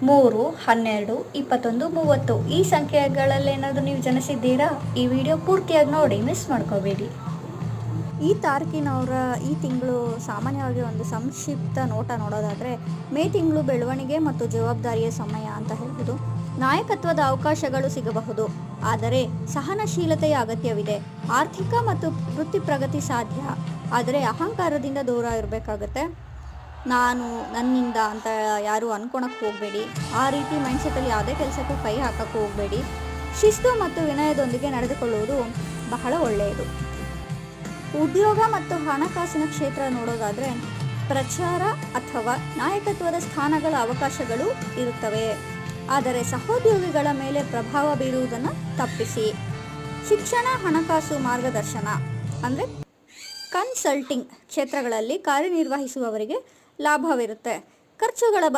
3, 12, 21, 30 ಈ ಸಂಖ್ಯೆಗಳಲ್ಲೇನಾದರೂ ನೀವು ಜನಿಸಿದ್ದೀರಾ? ಈ ವಿಡಿಯೋ ಪೂರ್ತಿಯಾಗಿ ನೋಡಿ, ಮಿಸ್ ಮಾಡ್ಕೋಬೇಡಿ. ಈ ತಾರೀಕಿನವರ ಈ ತಿಂಗಳು ಸಾಮಾನ್ಯವಾಗಿ ಒಂದು ಸಂಕ್ಷಿಪ್ತ ನೋಟ ನೋಡೋದಾದರೆ, ಮೇ ತಿಂಗಳು ಬೆಳವಣಿಗೆ ಮತ್ತು ಜವಾಬ್ದಾರಿಯ ಸಮಯ ಅಂತ ಹೇಳ್ಬೋದು. ನಾಯಕತ್ವದ ಅವಕಾಶಗಳು ಸಿಗಬಹುದು, ಆದರೆ ಸಹನಶೀಲತೆಯ ಅಗತ್ಯವಿದೆ. ಆರ್ಥಿಕ ಮತ್ತು ವೃತ್ತಿ ಪ್ರಗತಿ ಸಾಧ್ಯ, ಆದರೆ ಅಹಂಕಾರದಿಂದ ದೂರ ಇರಬೇಕಾಗತ್ತೆ. ನಾನು ನನ್ನಿಂದ ಅಂತ ಯಾರು ಅನ್ಕೊಳಕ್ಕೆ ಹೋಗಬೇಡಿ. ಆ ರೀತಿ ಮೈಂಡ್ಸೆಟ್ಟಲ್ಲಿ ಯಾವುದೇ ಕೆಲಸಕ್ಕೂ ಕೈ ಹಾಕಕ್ಕೆ ಹೋಗಬೇಡಿ. ಶಿಸ್ತು ಮತ್ತು ವಿನಯದೊಂದಿಗೆ ನಡೆದುಕೊಳ್ಳುವುದು ಬಹಳ ಒಳ್ಳೆಯದು. ಉದ್ಯೋಗ ಮತ್ತು ಹಣಕಾಸಿನ ಕ್ಷೇತ್ರ ನೋಡೋದಾದರೆ, ಪ್ರಚಾರ ಅಥವಾ ನಾಯಕತ್ವದ ಸ್ಥಾನಗಳ ಅವಕಾಶಗಳು ಇರುತ್ತವೆ, ಆದರೆ ಸಹೋದ್ಯೋಗಿಗಳ ಮೇಲೆ ಪ್ರಭಾವ ಬೀರುವುದನ್ನು ತಪ್ಪಿಸಿ. ಶಿಕ್ಷಣ, ಹಣಕಾಸು ಮಾರ್ಗದರ್ಶನ ಅಂದರೆ ಕನ್ಸಲ್ಟಿಂಗ್ ಕ್ಷೇತ್ರಗಳಲ್ಲಿ ಕಾರ್ಯನಿರ್ವಹಿಸುವವರಿಗೆ ಲಾಭವಿರುತ್ತೆ. ಖರ್ಚುಗಳ